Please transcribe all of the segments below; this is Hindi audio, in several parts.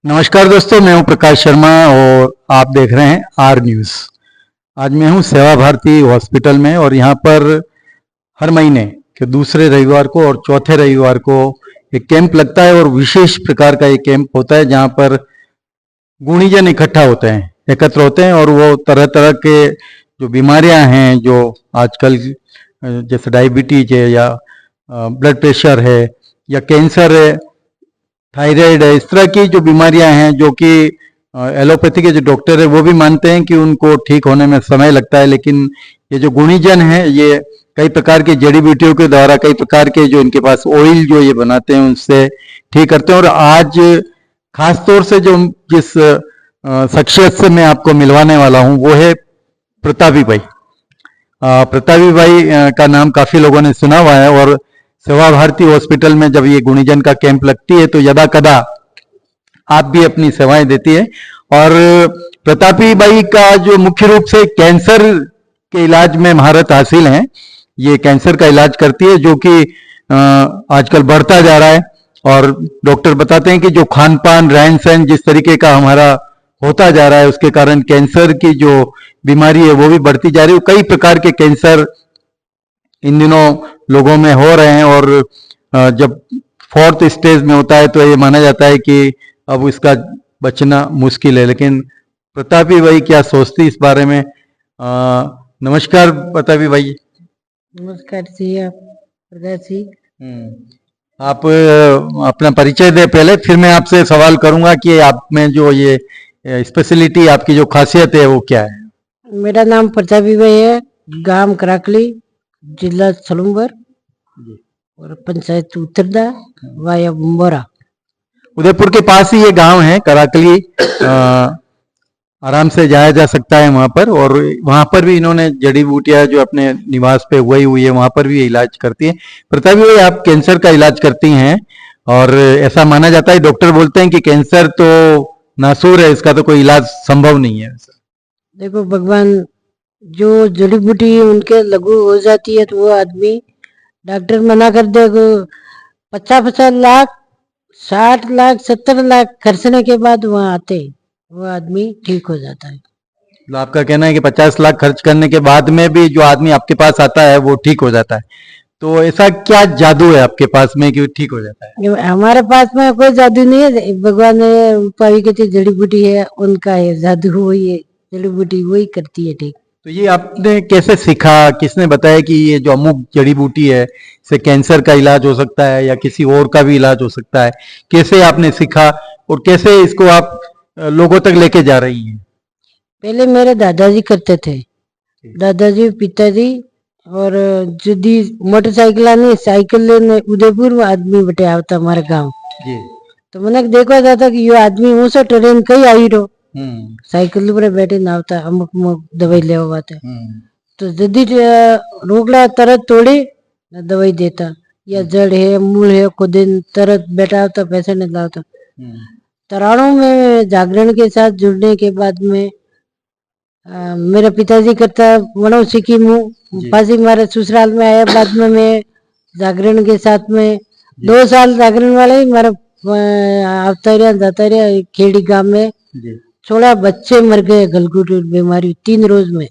नमस्कार दोस्तों, मैं हूं प्रकाश शर्मा और आप देख रहे हैं आर न्यूज़। आज मैं हूं सेवा भारती हॉस्पिटल में और यहां पर हर महीने के दूसरे रविवार को और चौथे रविवार को एक कैंप लगता है और विशेष प्रकार का एक कैंप होता है जहां पर गुणीजन इकट्ठा होते हैं, एकत्र होते हैं और वो तरह तरह के जो बीमारियां हैं जो आजकल जैसे डायबिटीज है या ब्लड प्रेशर है या कैंसर है, थायराइड है, इस तरह की जो बीमारियां हैं जो कि एलोपैथी के जो डॉक्टर है वो भी मानते हैं कि उनको ठीक होने में समय लगता है, लेकिन ये जो गुणीजन है ये कई प्रकार की जड़ी बूटियों के द्वारा, कई प्रकार के जो इनके पास ऑयल जो ये बनाते हैं उनसे ठीक करते हैं। और आज खास तौर से जो जिस शख्सियत से मैं आपको मिलवाने वाला हूं वो है प्रतापी भाई। प्रतापी भाई का नाम काफी लोगों ने सुना हुआ है और सेवा भारती हॉस्पिटल में जब ये गुणीजन का कैंप लगती है तो यदा कदा आप भी अपनी सेवाएं देती है। और प्रतापी भाई का जो मुख्य रूप से कैंसर के इलाज में महारत हासिल है, ये कैंसर का इलाज करती है जो कि आजकल बढ़ता जा रहा है। और डॉक्टर बताते हैं कि जो खान पान रहन सहन जिस तरीके का हमारा होता जा रहा है उसके कारण कैंसर की जो बीमारी है वो भी बढ़ती जा रही है। कई प्रकार के कैंसर इन दिनों लोगों में हो रहे हैं और जब फोर्थ स्टेज में होता है तो ये माना जाता है कि अब इसका बचना मुश्किल है। लेकिन प्रतापी भाई क्या सोचती इस बारे में? नमस्कार प्रतापी भाई। नमस्कार जी, आप प्रकाश जी। आप अपना परिचय दे पहले, फिर मैं आपसे सवाल करूंगा कि आप में जो ये स्पेशलिटी, आपकी जो खासियत है वो क्या है। मेरा नाम प्रतापी भाई है, गांव कराकली, जिला सलूम्बर और पंचायत उत्तरदा वाया बुम्बोरा। उदयपुर के पास ही ये गांव है कराकली, आराम से जाया जा सकता है वहां पर। और वहां पर भी इन्होंने जड़ी बूटियां जो अपने निवास पे उगाई हुई है वहां पर भी इलाज करती है। प्रतापी भाई, आप कैंसर का इलाज करती हैं और ऐसा माना जाता है, डॉक्टर बोलते हैं कि कैंसर तो नासूर है, इसका तो कोई इलाज संभव नहीं है। देखो भगवान, जो जड़ी बूटी उनके लागू हो जाती है तो वो आदमी, डॉक्टर मना कर दे 50-50 लाख 60 लाख 70 लाख खर्चने के बाद वहाँ आते वो आदमी ठीक हो जाता है। तो आपका कहना है कि 50 लाख खर्च करने के बाद में भी जो आदमी आपके पास आता है वो ठीक हो जाता है, तो ऐसा क्या जादू है आपके पास में कि वो ठीक हो जाता है? हमारे पास में कोई जादू नहीं है, भगवान ने उपाय की जड़ी बूटी है उनका है, जादू वही है, जड़ी बूटी वही करती है ठीक। तो ये आपने कैसे सीखा, किसने बताया कि ये जो अमुक जड़ी बूटी है इससे कैंसर का इलाज हो सकता है या किसी और का भी इलाज हो सकता है? कैसे आपने सीखा और कैसे इसको आप लोगों तक लेके जा रही हैं? पहले मेरे दादाजी करते थे, दादाजी पिताजी, और जदी मोटरसाइकिल नहीं साइकिल लेने उदयपुर में आदमी बटे आता हमारे गांव, तो मैंने देखा जाता कि ये आदमी ऊंचा ट्रेन कहीं आई रो साइकिल पर बैठे ना आवता अमुक दवाई ले आते, तो जदी रोकला तरत तोड़ी दवाई देता, या जड़ है मूल है खुद तरत बैठा होता, पैसे नहीं लाता। तराणों में जागरण के साथ जुड़ने के बाद में मेरा पिताजी करता वनो सीखी मुँह पासी मारे ससुराल में आया। बाद में मैं जागरण के साथ में 2 साल जागरण वाले ही मारा आता रहा जाता रहा। खेड़ी गांव में 16 बच्चे मर गए गलगुट बीमारी 3 रोज में।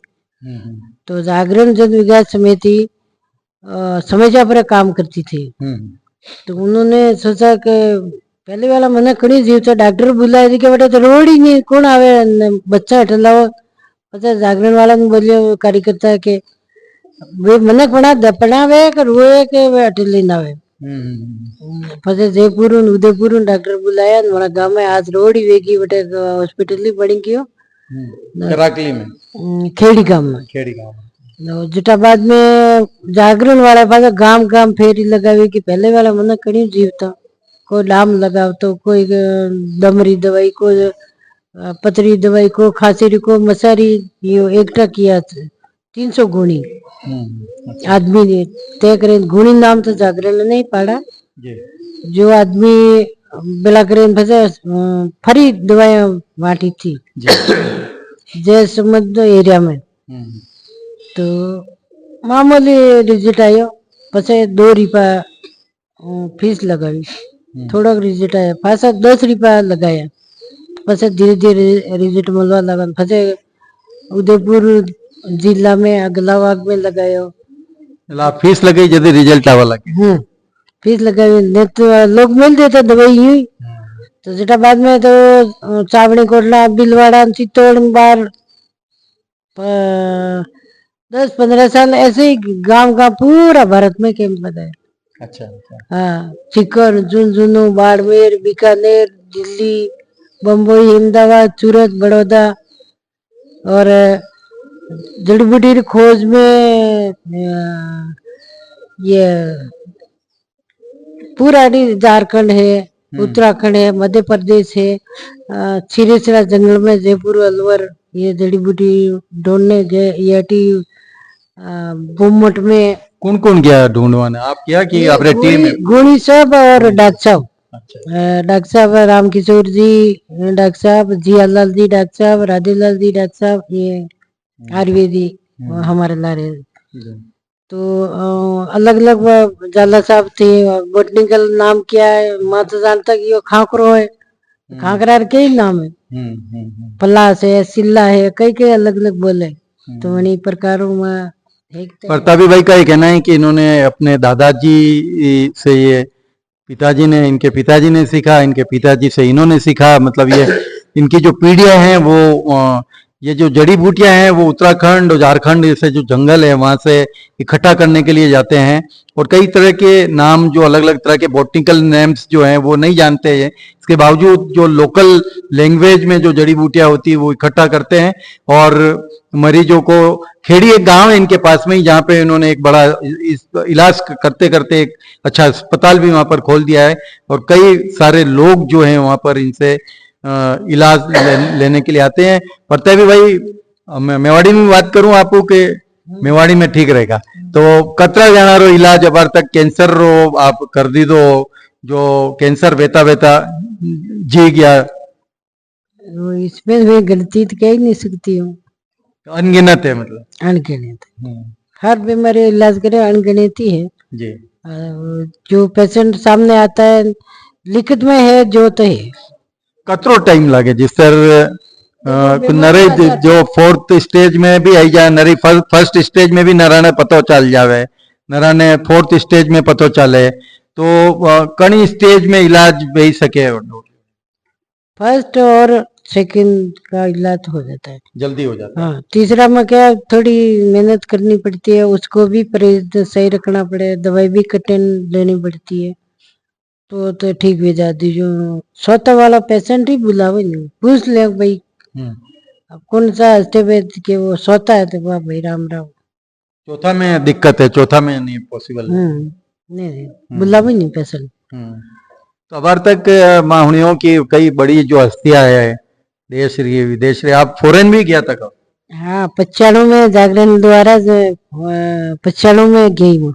तो जागरण जन विकास समिति समस्या पर काम करती थी, तो उन्होंने सोचा कि पहले वाला मैंने कड़ी जीवता डॉक्टर बुलाया कि बेटा तो रोड ही नहीं कौन आवे बच्चा हटलाओ। पता जागरण वाला ने बोलियो कार्यकर्ता है कि वे मने पढ़ावे कि रोए के वे अटली ना वे। પછી જયપુર ઉદયપુર डॉक्टर बुलाया हमारा गांव में आज रोड ही वेगी बेटे हॉस्पिटल ही बनी गयो कराकली में, खेड़ी गांव में। जटाबाद में जागरण वाला पास गांव गांव फेरी लगावी कि पहले वाला मन कड़ी जीवता, कोई लाम लगावतो, कोई दमरी दवाई, कोई पतरी दवाई, को खांसी को मसारी, यो एकटा किया 300 गुणी आदमी ने तय करे। गुणी नाम तो जागरण नहीं पाड़ा, जो आदमी बेला करे फरी दवाइयां बांटी थी जय समझ एरिया में। तो मामूली रिजल्ट आयो, पछे 2 रुपया फीस लगाई, थोड़ा रिजल्ट आया, पासा 10 रुपया लगाया, પછી ધીરે ધીરે रिजल्ट મળવા लगा પછી उदयपुर जिला में अगलाबाग में लगायो એટલે આ ફીસ લગાઈ જતી રિઝલ્ટ આવવા લાગે फीस लगाई नहीं तो लोग मिल देते दवाई यूं ही। तो जेटा बाद में तो चावड़ी कोटला बिलवाड़ा चित्तौड़ बार 10-15 साल ऐसे ही गांव का पूरा भारत में कैंप बताया। अच्छा हाँ चिक्कर झुंझुनू बाड़मेर बीकानेर दिल्ली बम्बई अहमदाबाद सूरत बड़ौदा और जड़ी बूटी की खोज में ये पूरा झारखंड है उत्तराखंड है मध्य प्रदेश है छिरेसरा जंगल में जयपुर अलवर ये जड़ी बूटी ढूंढने गए याटी बोमट में कौन कौन गया ढूंढवाने आप क्या कि अपने टीम में गुणी साहब और डॉक्टर साहब अच्छा डॉक्टर साहब रामकिशोर जी डॉक्टर साहब जियालाल जी डॉक्टर साहब राधेलाल जी डॉक्टर साहब ये आयुर्वेदी हमारे ला रहे तो अलग अलग जाला साहब थे बोटनिकल नाम क्या है मैं तो जानता कि ये खाकरो है खाकरा के ही नाम है पलास है सिल्ला है कई कई अलग अलग बोले तो उन्हीं प्रकारों में प्रतापी भाई का ये कहना है कि इन्होंने अपने दादाजी से ये पिताजी ने इनके पिताजी ने सीखा इनके पिताजी से इन्होंने सीखा मतलब ये इनकी जो पीढ़ियां हैं वो ये जो जड़ी बूटियां हैं वो उत्तराखंड और झारखंड से जो जंगल है वहां से इकट्ठा करने के लिए जाते हैं और कई तरह के नाम जो अलग अलग तरह के बॉटनिकल नेम्स जो हैं वो नहीं जानते हैं इसके बावजूद जो लोकल लैंग्वेज में जो जड़ी बूटियां होती है वो इकट्ठा करते हैं और मरीजों को खेड़ी एक गांव है इनके पास में ही जहाँ पे इन्होंने एक बड़ा इलाज करते करते एक अच्छा अस्पताल भी वहां पर खोल दिया है और कई सारे लोग जो हैं वहां पर इनसे इलाज लेने के लिए आते हैं। प्रतापी भाई मैं मेवाड़ी में बात करूं आपको कि मेवाड़ी में ठीक रहेगा तो कतरा जाना रो इलाज अबार तक कैंसर रो आप कर दी दो जो कैंसर बेता बेता जी गया इसमें मैं गलती तो कह ही नहीं सकती हूँ अनगिनत है मतलब अनगिनत हर बीमारी इलाज करे अनगिनत ही है जी जो पेशेंट सामने आता है लिखित में है जो तो है कतरो टाइम लगे जिस तरह नरे जो 4th स्टेज में भी आई जाए नरी फर्स्ट स्टेज में भी नरा ने पतो चल जावे नरा ने 4th स्टेज में पतो चले तो कई स्टेज में इलाज भी सके फर्स्ट और सेकंड का इलाज हो जाता है जल्दी हो जाता है हाँ तीसरा में क्या थोड़ी मेहनत करनी पड़ती है उसको भी परहेज सही रखना पड़े दवाई भी कठिन लेनी पड़ती है तो ठीक हो जाती जो सोता वाला पेशेंट ही बुलावे नहीं पूछ ले भाई अब कौन सा स्टेप है कि वो सोता है तो वाह भाई राम राम चौथा में दिक्कत है चौथा में नहीं पॉसिबल नहीं बुलावे नहीं पेशेंट तो अबार तक माहुनियों की कई बड़ी जो हस्तियां है देश रही विदेश रही आप फॉरेन भी गया था कब हाँ 95 में जागरण द्वारा 95 में गई हूँ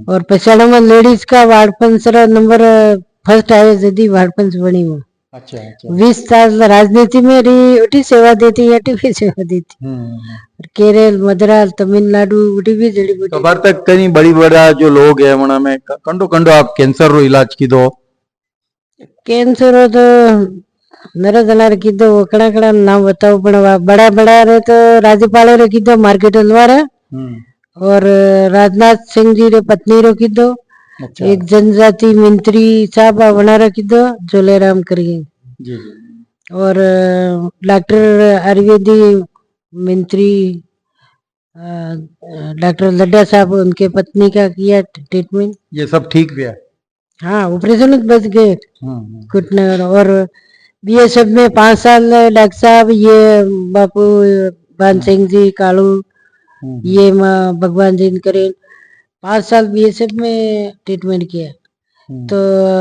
और 95 में लेडीज का वार्ड पंच नंबर फर्स्ट आया यदि वार्ड पंच बनी हूँ अच्छा 20 साल राजनीति में रही उठी सेवा देती अटी भी सेवा देती केरल मद्रास तमिलनाडु उठी भी जड़ी बूटी तो अबार तक कई बड़ी बड़ा जो लोग है वहां में कंडो कंडो आप कैंसर रो इलाज की दो कैंसर हो तो नरे जना रखी दो कड़ा कड़ा नाम बताओ पण बड़ा बड़ा रे तो राज्यपाल रखी दो मार्केट द्वारा और राजनाथ सिंह जी रे पत्नी रखी दो अच्छा। एक जनजाति मंत्री साहब बना रखी दो जोलेराम करिए जी और डॉक्टर आयुर्वेदी मंत्री डॉक्टर लड्डा साहब उनके पत्नी का किया ट्रीटमेंट ये सब ठीक भी है हाँ ऑपरेशन बच गए घुटने और बीएसएफ में 5 साल डॉक्टर साहब ये बापू भान सिंह जी कालू ये भगवान जी करे 5 साल बीएसएफ में ट्रीटमेंट किया तो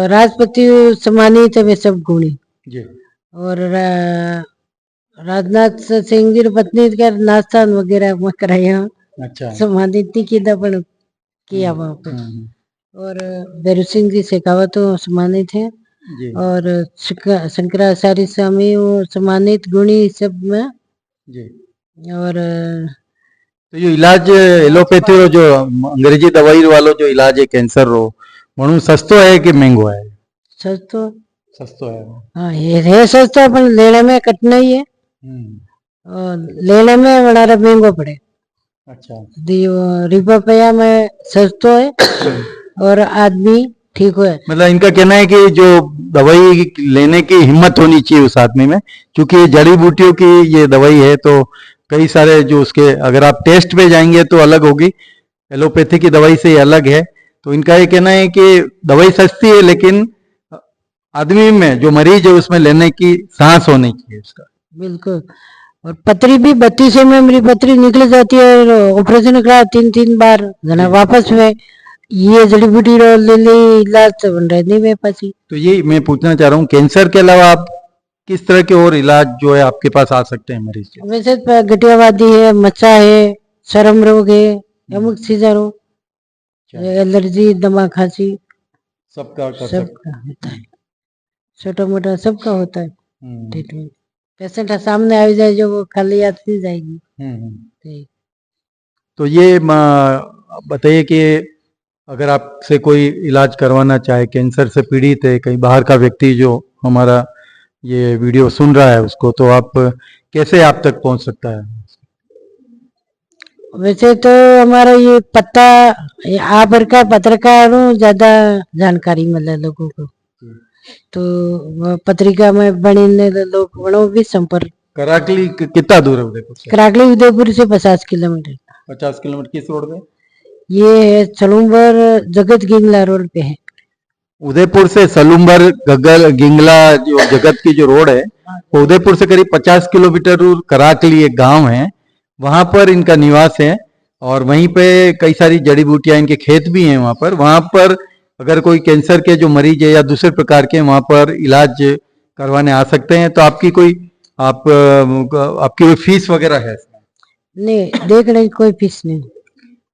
राष्ट्रपति सम्मानित है वे सब गुणी और राजनाथ सिंह जी पत्नी का नाश्ता वगैरह कराया अच्छा सम्मानित की दफन किया वहाँ पे और भैरू सिंह जी शेखावत सम्मानित है और शंकराचार्य स्वामी वो सम्मानित गुणी सब में और तो ये इलाज एलोपैथी रो जो अंग्रेजी दवाई वालों जो इलाज है कैंसर रो मनु सस्तो है कि महंगो है सस्तो सस्तो है वो। हाँ ये है सस्ता पर लेने में कठिनाई है और लेने में बड़ा महंगो पड़े। अच्छा। रुपया में सस्तो है और आदमी ठीक है। मतलब इनका कहना है कि जो दवाई लेने की हिम्मत होनी चाहिए उस आदमी में, क्योंकि ये जड़ी बूटियों की ये दवाई है, तो कई सारे जो उसके अगर आप टेस्ट पे जाएंगे तो अलग होगी, एलोपैथी की दवाई से ये अलग है। तो इनका ये कहना है कि दवाई सस्ती है लेकिन आदमी में जो मरीज है उसमें लेने की साहस होनी चाहिए उसका। बिल्कुल। और पथरी भी 32 मेरी पथरी निकल जाती है और ऑपरेशन करा 3 बार जना वापस में ये जड़ी बूटी ले ली इलाज तो बन रहे नहीं मेरे पास ही। तो ये मैं पूछना चाह रहा हूँ, कैंसर के अलावा आप किस तरह के और इलाज जो है आपके पास आ सकते हैं मरीज के? वैसे तो गठियावादी है, मच्छा है, चर्म रोग है, अमुक चीजें रोग, एलर्जी, दमा, खांसी सबका कर सबका होता है, छोटा मोटा सबका होता है सकते। ट्रीटमेंट। पेशेंट सामने आ जाए जो वो खाली हाथ नहीं जाएगी। ठीक। तो ये बताइए कि अगर आपसे कोई इलाज करवाना चाहे, कैंसर से पीड़ित है, कहीं बाहर का व्यक्ति जो हमारा ये वीडियो सुन रहा है उसको, तो आप कैसे आप तक पहुंच सकता है? वैसे तो हमारा ये पत्ता आप का पत्रकार हूँ, ज्यादा जानकारी मिले लोगों को, तो पत्रिका में बनी लोग बनो भी संपर्क। कराकली कितना दूर है उदयपुर से? कराकली उदयपुर से 50 किलोमीटर। 50 किलोमीटर किस रोड पे? ये है सलूम्बर जगत गिंगला रोड पे है। उदयपुर से सलूम्बर गगल गिंगला जो जगत की जो रोड है, वो उदयपुर से करीब 50 किलोमीटर दूर कराकली एक गांव है, वहां पर इनका निवास है। और वहीं पे कई सारी जड़ी बूटियां, इनके खेत भी हैं वहां पर। वहां पर अगर कोई कैंसर के जो मरीज है या दूसरे प्रकार के वहां पर इलाज करवाने आ सकते हैं। तो आपकी कोई आपकी कोई फीस वगैरह है? नहीं, देखने की कोई फीस नहीं।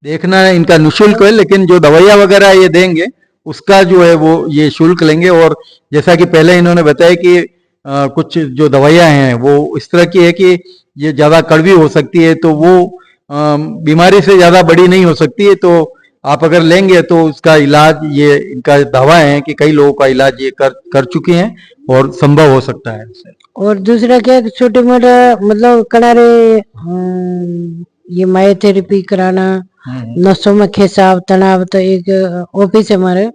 देखना इनका निःशुल्क है, लेकिन जो दवाइयाँ वगैरह ये देंगे उसका जो है वो ये शुल्क लेंगे। और जैसा कि पहले इन्होंने बताया कि कुछ जो दवाइयाँ हैं वो इस तरह की है कि ये ज्यादा कड़वी हो सकती है, तो वो बीमारी से ज्यादा बड़ी नहीं हो सकती है। तो आप अगर लेंगे तो उसका इलाज, ये इनका दावा है कि कई लोगों का इलाज ये कर चुके हैं और संभव हो सकता है। और दूसरा क्या, छोटे मोटा मतलब कनारे ये मायोथेरेपी कराना, नसों में खिंचाव तनाव, तो एक ऑफिस है हमारे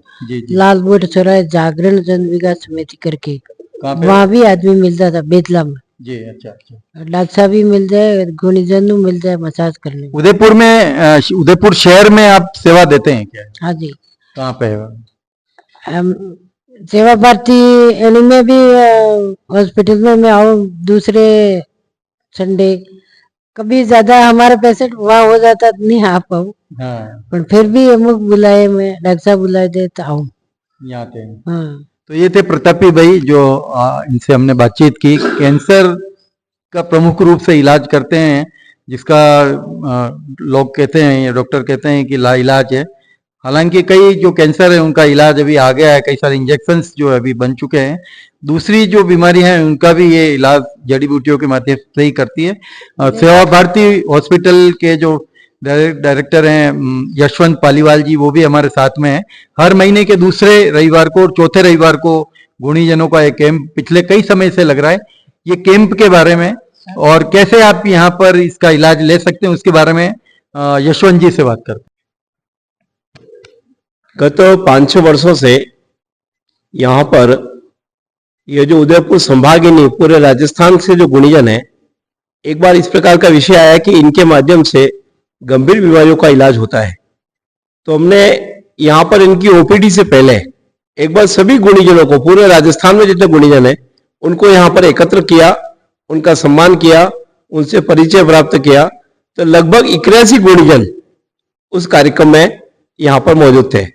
लाल बोर्ड चौराहे जागरण जन विकास समिति करके, वहाँ भी आदमी मिलता था बेतला में जी। अच्छा अच्छा। डॉक्टर साहब भी मिल जाए, गुणीजन मिल जाए मसाज करने। उदयपुर में उदयपुर शहर में आप सेवा देते हैं क्या? हाँ जी। कहाँ पे है? सेवा भारती में भी हॉस्पिटल में मैं आऊँ दूसरे संडे, कभी ज्यादा हमारा पेशेंट वहाँ हो जाता नहीं आ पाऊँ। हाँ। पर फिर भी अमुक बुलाए, मैं डॉक्टर साहब बुलाए दे तो आऊँ यहाँ पे। हाँ। तो ये थे प्रतापी भाई जो इनसे हमने बातचीत की। कैंसर का प्रमुख रूप से इलाज करते हैं, जिसका लोग कहते हैं, डॉक्टर कहते हैं कि लाइलाज है। हालांकि कई जो कैंसर है उनका इलाज अभी आ गया है, कई सारे इंजेक्शंस जो अभी बन चुके हैं। दूसरी जो बीमारी है उनका भी ये इलाज जड़ी बूटियों के माध्यम से ही करती है। सेवा भारती हॉस्पिटल के जो डायरेक्टर हैं यशवंत पालीवाल जी, वो भी हमारे साथ में हैं। हर महीने के दूसरे रविवार को और चौथे रविवार को गुणीजनों का एक कैंप पिछले कई समय से लग रहा है। ये कैंप के बारे में और कैसे आप यहाँ पर इसका इलाज ले सकते हैं उसके बारे में यशवंत जी से बात करते हैं। गत 5-6 वर्षों से यहाँ पर ये जो उदयपुर संभाग ही नहीं पूरे राजस्थान से जो गुणीजन है, एक बार इस प्रकार का विषय आया कि इनके माध्यम से गंभीर बीमारियों का इलाज होता है। तो हमने यहाँ पर इनकी ओपीडी से पहले एक बार सभी गुणीजनों को, पूरे राजस्थान में जितने गुणीजन है उनको यहाँ पर एकत्र किया, उनका सम्मान किया, उनसे परिचय प्राप्त किया। तो लगभग 81 गुणीजन उस कार्यक्रम में यहाँ पर मौजूद थे।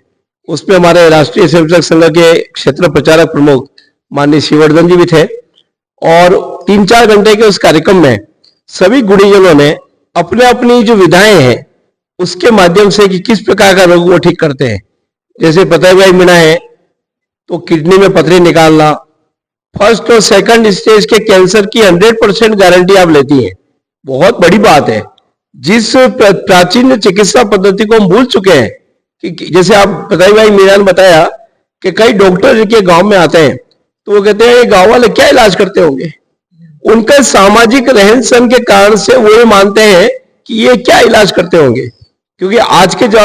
उसमें हमारे राष्ट्रीय स्वयंसेवक संघ के क्षेत्र प्रचारक प्रमुख माननीय शिववर्धन जी भी थे। और 3-4 घंटे के उस कार्यक्रम में सभी गुणीजनों ने अपने अपनी जो विधाएं हैं उसके माध्यम से कि किस प्रकार का रोग वो ठीक करते हैं। जैसे पता भाई मीणा है तो किडनी में पथरी निकालना, फर्स्ट और सेकंड स्टेज के कैंसर की 100% गारंटी आप लेती हैं। बहुत बड़ी बात है। जिस प्राचीन चिकित्सा पद्धति को हम भूल चुके हैं कि जैसे आप पता भाई मीणा ने बताया कि कई डॉक्टर जिनके गांव में आते हैं तो वो कहते हैं ये गांव वाले क्या इलाज करते होंगे। उनका सामाजिक रहन सहन के कारण से वो ये मानते हैं कि ये क्या इलाज करते होंगे, क्योंकि आज के जो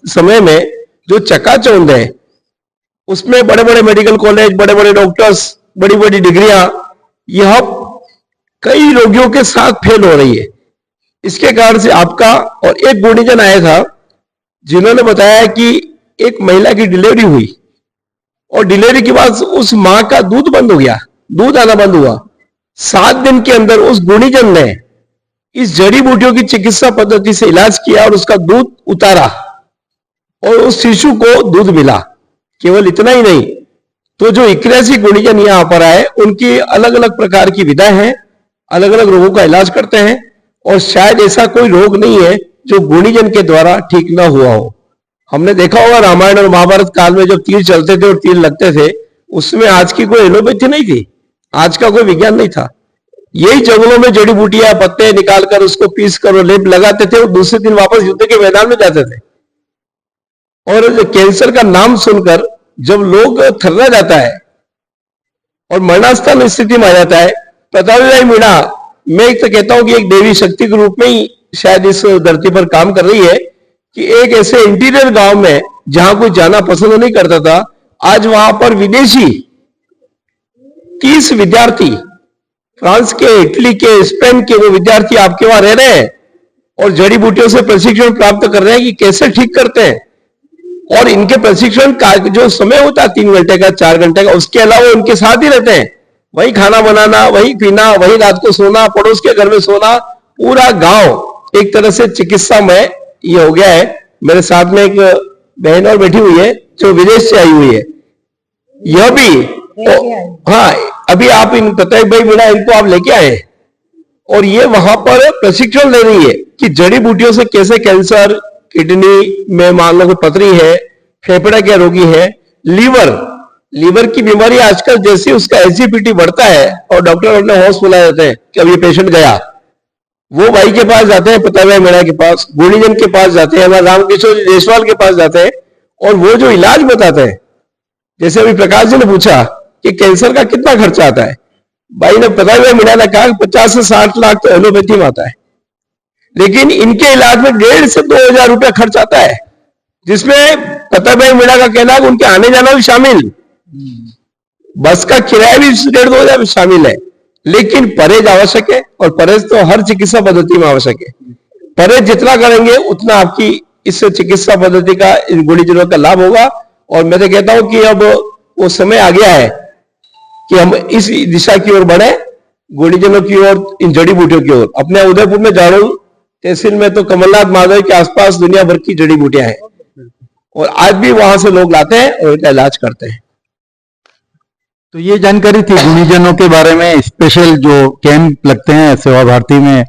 समय में जो चकाचौंध है उसमें बड़े बड़े मेडिकल कॉलेज, बड़े बड़े डॉक्टर्स, बड़ी बड़ी डिग्रियां, यह कई रोगियों के साथ फेल हो रही है। इसके कारण से आपका और एक गुणीजन आया था जिन्होंने बताया कि एक महिला की डिलीवरी हुई और डिलीवरी के बाद उस मां का दूध बंद हो गया, दूध आना बंद हुआ। 7 दिन के अंदर उस गुणीजन ने इस जड़ी बूटियों की चिकित्सा पद्धति से इलाज किया और उसका दूध उतारा और उस शिशु को दूध मिला। केवल इतना ही नहीं, तो जो 81 गुणीजन यहां पर आए उनकी अलग अलग प्रकार की विधाएं हैं, अलग अलग रोगों का इलाज करते हैं और शायद ऐसा कोई रोग नहीं है जो गुणीजन के द्वारा ठीक ना हुआ हो। हमने देखा होगा रामायण और महाभारत काल में जब तीर चलते थे और तीर लगते थे, उसमें आज की कोई एलोपैथी नहीं थी, आज का कोई विज्ञान नहीं था। यही जंगलों में जड़ी बूटियां पत्ते निकालकर उसको पीस कर और लेप लगाते थे और दूसरे दिन वापस युद्ध के मैदान में जाते थे। और कैंसर का नाम सुनकर जब लोग थर्रा जाता है और मरणास्थान स्थिति में आ जाता है, प्रतापी मीणा, मैं तो कहता हूं कि एक देवी शक्ति के रूप में ही शायद इस धरती पर काम कर रही है कि एक ऐसे इंटीरियर गांव में जहां कोई जाना पसंद नहीं करता था, आज वहां पर विदेशी 30 विद्यार्थी, फ्रांस के, इटली के, स्पेन के वो विद्यार्थी आपके वहां रह रहे हैं और जड़ी बूटियों से प्रशिक्षण प्राप्त कर रहे हैं कि कैसे ठीक करते हैं। और इनके प्रशिक्षण का जो समय होता है 3 घंटे का, 4 घंटे का, उसके अलावा उनके साथ ही रहते हैं। वही खाना बनाना, वही पीना, वही रात को सोना, पड़ोस के घर में सोना, पूरा गांव एक तरह से चिकित्सामय ये हो गया है। मेरे साथ में एक बहन और बैठी हुई है जो विदेश से आई हुई है, यह भी हाँ, अभी आप इन प्रताप भाई मीणा इनको आप लेके आए और ये वहां पर प्रशिक्षण ले रही है कि जड़ी बूटियों से कैसे कैंसर, किडनी में मान लो पथरी है, फेफड़े के रोगी है, लीवर की बीमारी आजकल जैसे उसका एसजीपीटी बढ़ता है और डॉक्टर अपने होश बुला देते हैं कि अब ये पेशेंट गया, वो भाई के पास जाते हैं, प्रताप भाई मीणा के पास, गुणीजन के पास जाते हैं, हमारे रामकिशोर जायसवाल के पास जाते हैं और वो जो इलाज बताते हैं। जैसे अभी प्रकाश जी ने पूछा कि कैंसर का कितना खर्चा आता है, भाई ने प्रताप भाई मीणा ने कहा 50 से 60 लाख तो एलोपैथी में आता है, लेकिन इनके इलाज में 1,500 से 2,000 रुपया खर्च आता है, जिसमें प्रताप भाई मीणा का कहना है उनके आने जाना भी शामिल, बस का किराया भी 1,500-2,000 शामिल है। लेकिन परहेज आवश्यक है और परहेज तो हर चिकित्सा पद्धति में आवश्यक है। परहेज जितना करेंगे उतना आपकी इस चिकित्सा पद्धति का, इन गुणीजनों का लाभ होगा। और मैं तो कहता हूं कि अब वो समय आ गया है कि हम इस दिशा की ओर बढ़े, गुणीजनों की ओर, इन जड़ी बूटियों की ओर। अपने उदयपुर में जाड़ोल तहसील में तो कमलनाथ महादेव के आसपास दुनिया भर की जड़ी बूटियां हैं और आज भी वहां से लोग लाते हैं और इनका इलाज करते हैं। तो ये जानकारी थी गुणीजनों के बारे में। स्पेशल जो कैंप लगते हैं सेवा भारती में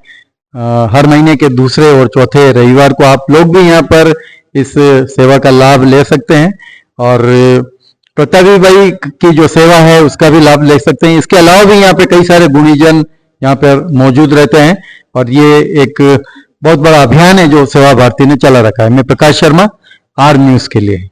हर महीने के दूसरे और चौथे रविवार को, आप लोग भी यहाँ पर इस सेवा का लाभ ले सकते हैं और प्रतापी भाई की जो सेवा है उसका भी लाभ ले सकते हैं। इसके अलावा भी यहाँ पे कई सारे गुणीजन यहाँ पर मौजूद रहते हैं और ये एक बहुत बड़ा अभियान है जो सेवा भारती ने चला रखा है। मैं प्रकाश शर्मा, आर न्यूज के लिए।